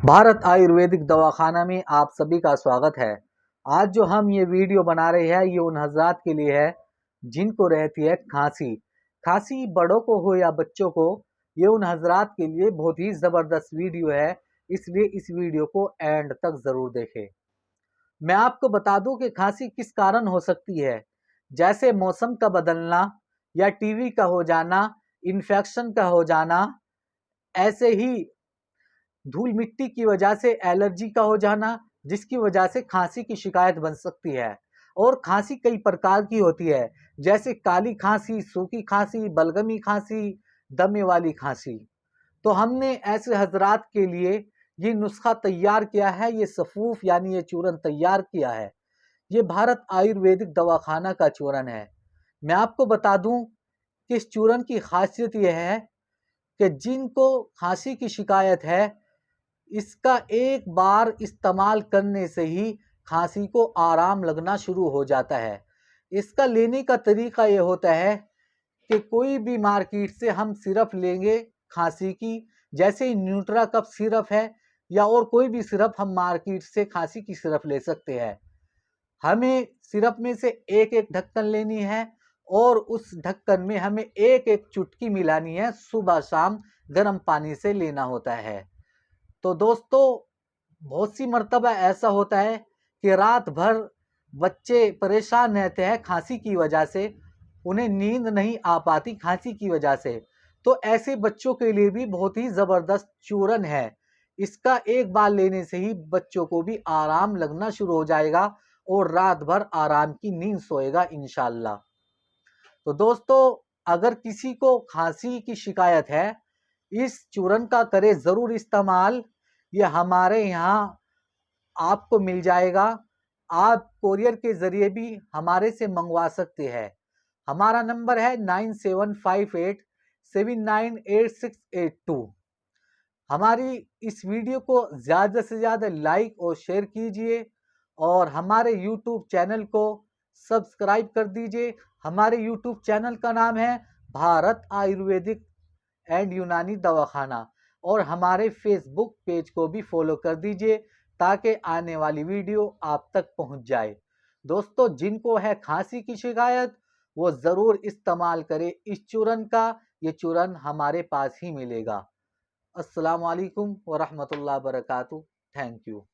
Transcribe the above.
भारत आयुर्वेदिक दवाखाना में आप सभी का स्वागत है। आज जो हम ये वीडियो बना रहे हैं ये उन हजरात के लिए है जिनको रहती है खांसी। खांसी बड़ों को हो या बच्चों को, ये उन हजरात के लिए बहुत ही ज़बरदस्त वीडियो है, इसलिए इस वीडियो को एंड तक ज़रूर देखें। मैं आपको बता दूं कि खांसी किस कारण हो सकती है, जैसे मौसम का बदलना या टीवी का हो जाना, इन्फेक्शन का हो जाना, ऐसे ही धूल मिट्टी की वजह से एलर्जी का हो जाना, जिसकी वजह से खांसी की शिकायत बन सकती है। और खांसी कई प्रकार की होती है, जैसे काली खांसी, सूखी खांसी, बलगमी खांसी, दमे वाली खांसी। तो हमने ऐसे हजरात के लिए ये नुस्खा तैयार किया है, ये सफूफ यानी ये चूरन तैयार किया है। ये भारत आयुर्वेदिक दवाखाना का चूरन है। मैं आपको बता दूं कि इस चूरन की खासियत यह है कि जिनको खांसी की शिकायत है, इसका एक बार इस्तेमाल करने से ही खांसी को आराम लगना शुरू हो जाता है। इसका लेने का तरीका ये होता है कि कोई भी मार्केट से हम सिरप लेंगे खांसी की, जैसे न्यूट्रा कप सिरप है या और कोई भी सिरप हम मार्केट से खांसी की सिरप ले सकते हैं। हमें सिरप में से एक एक ढक्कन लेनी है और उस ढक्कन में हमें एक एक चुटकी मिलानी है। सुबह शाम गर्म पानी से लेना होता है। तो दोस्तों, बहुत सी मर्तबा ऐसा होता है कि रात भर बच्चे परेशान रहते हैं खांसी की वजह से, उन्हें नींद नहीं आ पाती खांसी की वजह से। तो ऐसे बच्चों के लिए भी बहुत ही ज़बरदस्त चूरन है। इसका एक बार लेने से ही बच्चों को भी आराम लगना शुरू हो जाएगा और रात भर आराम की नींद सोएगा इंशाल्लाह। तो दोस्तों, अगर किसी को खांसी की शिकायत है, इस चूरन का करें ज़रूर इस्तेमाल। ये हमारे यहाँ आपको मिल जाएगा। आप कोरियर के ज़रिए भी हमारे से मंगवा सकते हैं। हमारा नंबर है 9758798682। हमारी इस वीडियो को ज़्यादा से ज़्यादा लाइक और शेयर कीजिए और हमारे यूट्यूब चैनल को सब्सक्राइब कर दीजिए। हमारे यूट्यूब चैनल का नाम है भारत आयुर्वेदिक एंड यूनानी दवाखाना, और हमारे फेसबुक पेज को भी फॉलो कर दीजिए ताकि आने वाली वीडियो आप तक पहुंच जाए। दोस्तों, जिनको है खांसी की शिकायत वो ज़रूर इस्तेमाल करें इस चूरन का। ये चूरन हमारे पास ही मिलेगा। अस्सलाम वालेकुम व रहमतुल्लाहि व बरकातुहू। Thank you.